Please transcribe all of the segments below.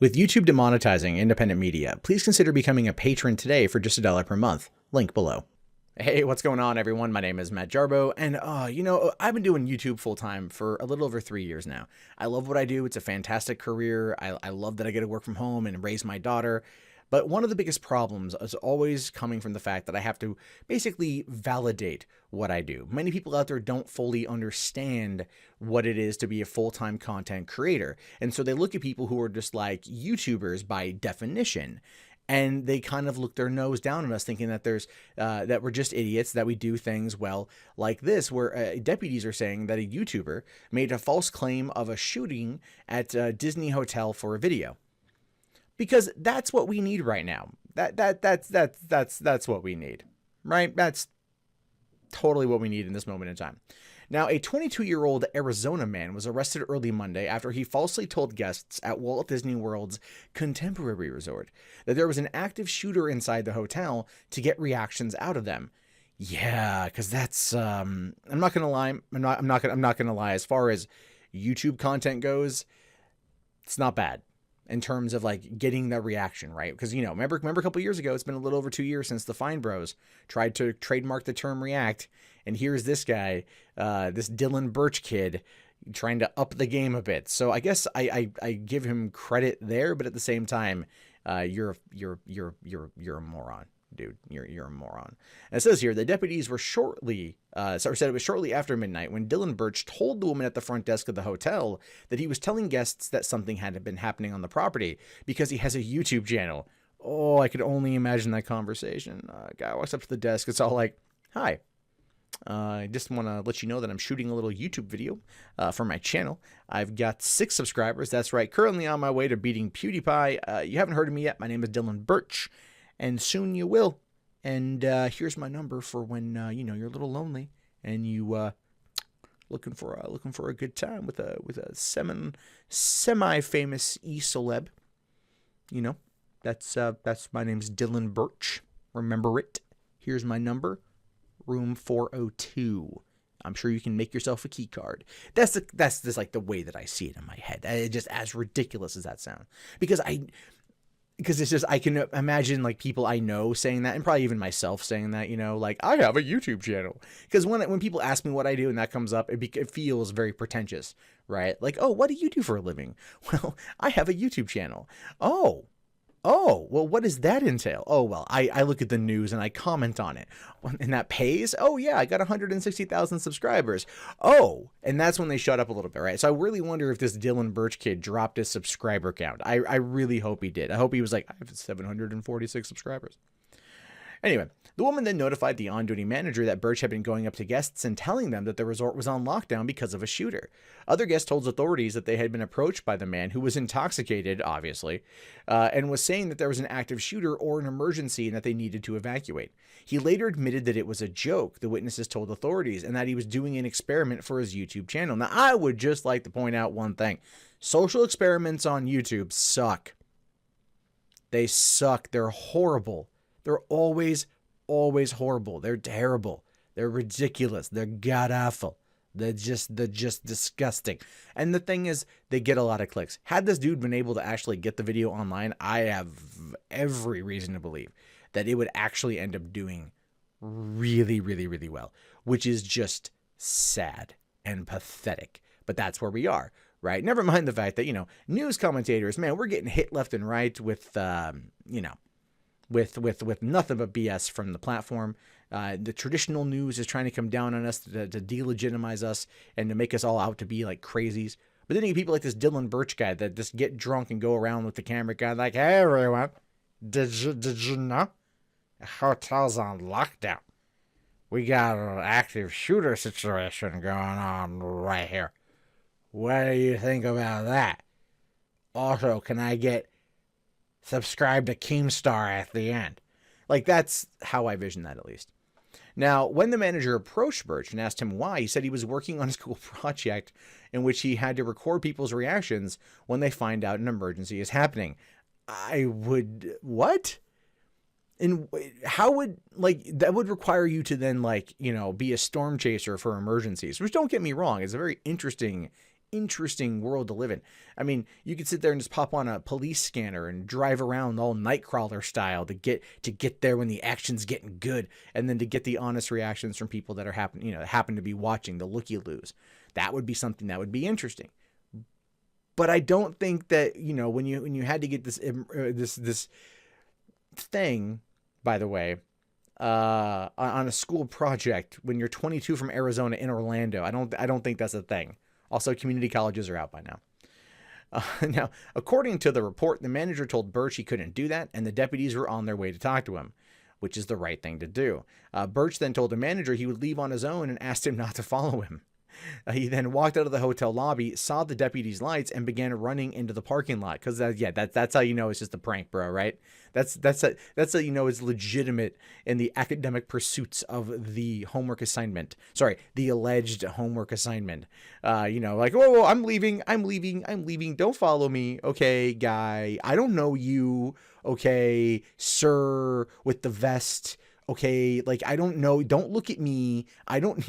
With YouTube demonetizing independent media, please consider becoming a patron today for just $1 per month. Link below. Hey, what's going on, everyone? My name is Matt Jarbo, and I've been doing YouTube full time for a little over 3 years now. I love what I do. It's a fantastic career. I love that I get to work from home and raise my daughter. But one of the biggest problems is always coming from the fact that I have to basically validate what I do. Many people out there don't fully understand what it is to be a full-time content creator. And so they look at people who are just like YouTubers by definition. And they kind of look their nose down on us, thinking that that we're just idiots, that we do things well like this, where deputies are saying that a YouTuber made a false claim of a shooting at a Disney hotel for a video. Because that's what we need right now. That's what we need, right? That's totally what we need in this moment in time. Now, a 22-year-old Arizona man was arrested early Monday after he falsely told guests at Walt Disney World's Contemporary Resort that there was an active shooter inside the hotel to get reactions out of them. Yeah, because that's I'm not gonna lie. I'm not gonna lie. As far as YouTube content goes, it's not bad in terms of like getting the reaction, right? Because, remember a couple years ago, it's been a little over 2 years since the Fine Bros tried to trademark the term react. And here's this guy, this Dillon Burch kid, trying to up the game a bit. So I guess I give him credit there, but at the same time, you're a moron. Dude, you're a moron. And it says here, the deputies were said it was shortly after midnight when Dillon Burch told the woman at the front desk of the hotel that he was telling guests that something had been happening on the property because he has a YouTube channel. Oh, I could only imagine that conversation. Guy walks up to the desk. It's all like, hi. I just want to let you know that I'm shooting a little YouTube video for my channel. I've got 6 subscribers. That's right. Currently on my way to beating PewDiePie. You haven't heard of me yet. My name is Dillon Burch. And soon you will. And here's my number for when you're a little lonely and you looking for a good time with a semi-famous e-celeb. That's my name's Dillon Burch. Remember it. Here's my number, room 402. I'm sure you can make yourself a key card. That's just like the way that I see it in my head. Just as ridiculous as that sounds, because it's just, I can imagine like people I know saying that, and probably even myself saying that, like, I have a YouTube channel. Because when people ask me what I do and that comes up, it feels very pretentious, right? Like, oh, what do you do for a living? Well, I have a YouTube channel. Oh, well, what does that entail? Oh, well, I look at the news and I comment on it. And that pays? Oh, yeah, I got 160,000 subscribers. Oh, and that's when they shut up a little bit, right? So I really wonder if this Dillon Burch kid dropped his subscriber count. I really hope he did. I hope he was like, I have 746 subscribers. Anyway, the woman then notified the on-duty manager that Burch had been going up to guests and telling them that the resort was on lockdown because of a shooter. Other guests told authorities that they had been approached by the man, who was intoxicated, obviously, and was saying that there was an active shooter or an emergency and that they needed to evacuate. He later admitted that it was a joke, the witnesses told authorities, and that he was doing an experiment for his YouTube channel. Now, I would just like to point out one thing. Social experiments on YouTube suck. They suck. They're horrible. They're always horrible. They're terrible. They're ridiculous. They're god-awful. They're just disgusting. And the thing is, they get a lot of clicks. Had this dude been able to actually get the video online, I have every reason to believe that it would actually end up doing really, really, really well, which is just sad and pathetic. But that's where we are, right? Never mind the fact that, news commentators, man, we're getting hit left and right with, with nothing but BS from the platform. The traditional news is trying to come down on us to delegitimize us and to make us all out to be like crazies. But then you get people like this Dillon Burch guy that just get drunk and go around with the camera guy like, hey, everyone, did you know? The hotel's on lockdown. We got an active shooter situation going on right here. What do you think about that? Also, can I get subscribe to Keemstar at the end? Like, that's how I vision that, at least. Now, when the manager approached Burch and asked him why, he said he was working on a school project in which he had to record people's reactions when they find out an emergency is happening. What? And how would, that would require you to then, be a storm chaser for emergencies, which, don't get me wrong, is a very interesting interesting world to live in. I mean, you could sit there and just pop on a police scanner and drive around all Nightcrawler style to get there when the action's getting good, and then to get the honest reactions from people that are happen to be watching the looky-loos. That would be something that would be interesting. But I don't think that, when you had to get this thing, by the way, on a school project when you're 22 from Arizona in Orlando, I don't think that's a thing. Also, community colleges are out by now. Now, according to the report, the manager told Burch he couldn't do that, and the deputies were on their way to talk to him, which is the right thing to do. Burch then told the manager he would leave on his own and asked him not to follow him. He then walked out of the hotel lobby, saw the deputy's lights, and began running into the parking lot. Because that's how you know it's just a prank, bro, right? That's how you know it's legitimate in the academic pursuits of the homework assignment. Sorry, the alleged homework assignment. Like, whoa, I'm leaving. Don't follow me, okay, guy. I don't know you, okay, sir with the vest. Okay, like, I don't know, don't look at me, I don't,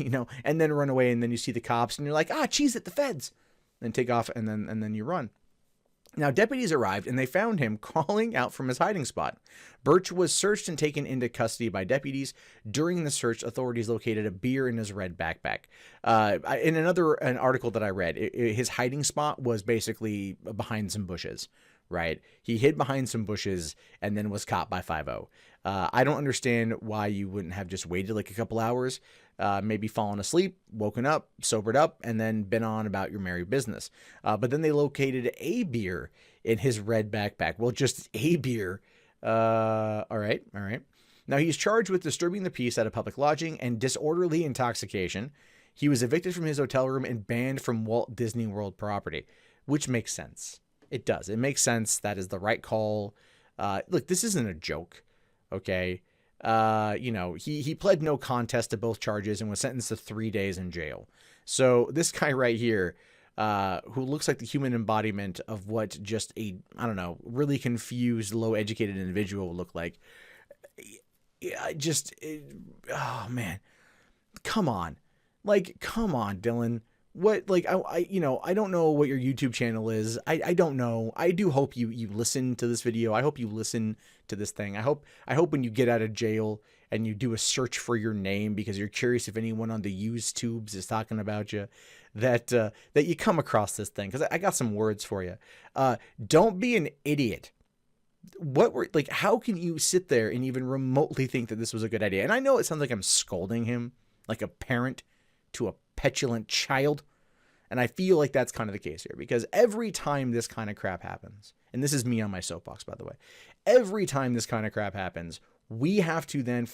and then run away, and then you see the cops, and you're like, cheese at the feds, then take off, and then you run. Now, deputies arrived, and they found him crawling out from his hiding spot. Burch was searched and taken into custody by deputies. During the search, authorities located a beer in his red backpack. In an article that I read, his hiding spot was basically behind some bushes. Right? He hid behind some bushes and then was caught by 5-0. I don't understand why you wouldn't have just waited like a couple hours, maybe fallen asleep, woken up, sobered up, and then been on about your merry business. But then they located a beer in his red backpack. Well, just a beer. All right. Now, he's charged with disturbing the peace at a public lodging and disorderly intoxication. He was evicted from his hotel room and banned from Walt Disney World property, which makes sense. It does. It makes sense. That is the right call. Look, this isn't a joke. Okay. He pled no contest to both charges and was sentenced to 3 days in jail. So this guy right here, who looks like the human embodiment of what just a, really confused, low educated individual would look like. Oh man, come on. Come on, Dillon. What, I don't know what your YouTube channel is. I don't know. I do hope you listen to this video. I hope you listen to this thing. I hope when you get out of jail and you do a search for your name because you're curious if anyone on the used tubes is talking about you, that you come across this thing. Because I got some words for you. Don't be an idiot. How can you sit there and even remotely think that this was a good idea? And I know it sounds like I'm scolding him like a parent to a petulant child, and I feel like that's kind of the case here, because every time this kind of crap happens, and this is me on my soapbox, by the way, every time this kind of crap happens, we have to then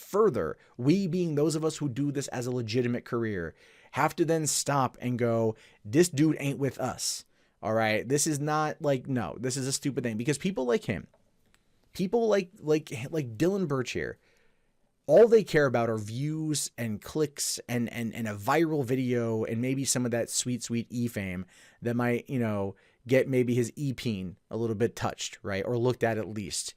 we being those of us who do this as a legitimate career, have to then stop and go, this dude ain't with us. All right, this is not no, this is a stupid thing, because people like him, people like Dillon Burch here, all they care about are views and clicks and a viral video and maybe some of that sweet e-fame that might, get maybe his e-peen a little bit touched, right? Or looked at least.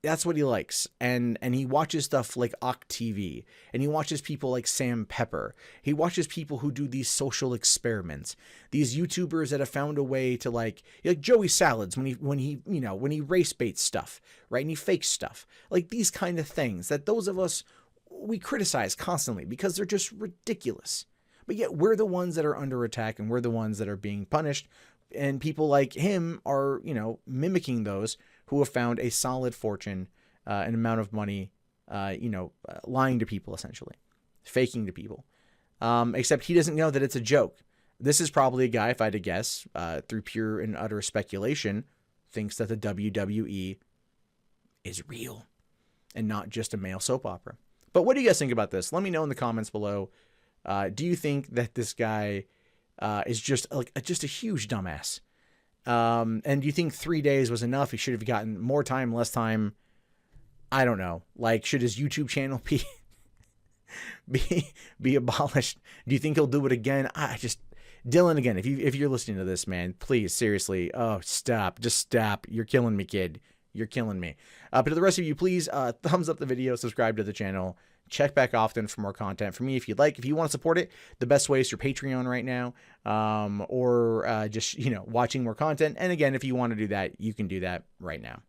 That's what he likes. And he watches stuff like TV, and he watches people like Sam Pepper. He watches people who do these social experiments. These YouTubers that have found a way to like Joey Salads when he race baits stuff, right? And he fakes stuff. Like these kind of things that those of us, we criticize constantly because they're just ridiculous. But yet we're the ones that are under attack, and we're the ones that are being punished. And people like him are, mimicking those who have found a solid fortune, an amount of money, lying to people, essentially, faking to people. Except he doesn't know that it's a joke. This is probably a guy, if I had to guess, through pure and utter speculation, thinks that the WWE is real and not just a male soap opera. But what do you guys think about this? Let me know in the comments below. Do you think that this guy is just a huge dumbass? And do you think 3 days was enough? He should have gotten more time, less time. I don't know. Should his YouTube channel be abolished? Do you think he'll do it again? Dillon, again, if you're listening to this, man, please, seriously, stop. Just stop. You're killing me, kid. You're killing me. But to the rest of you, please thumbs up the video, subscribe to the channel, check back often for more content from me if you'd like. If you want to support it, the best way is through Patreon right now, or just, watching more content. And again, if you want to do that, you can do that right now.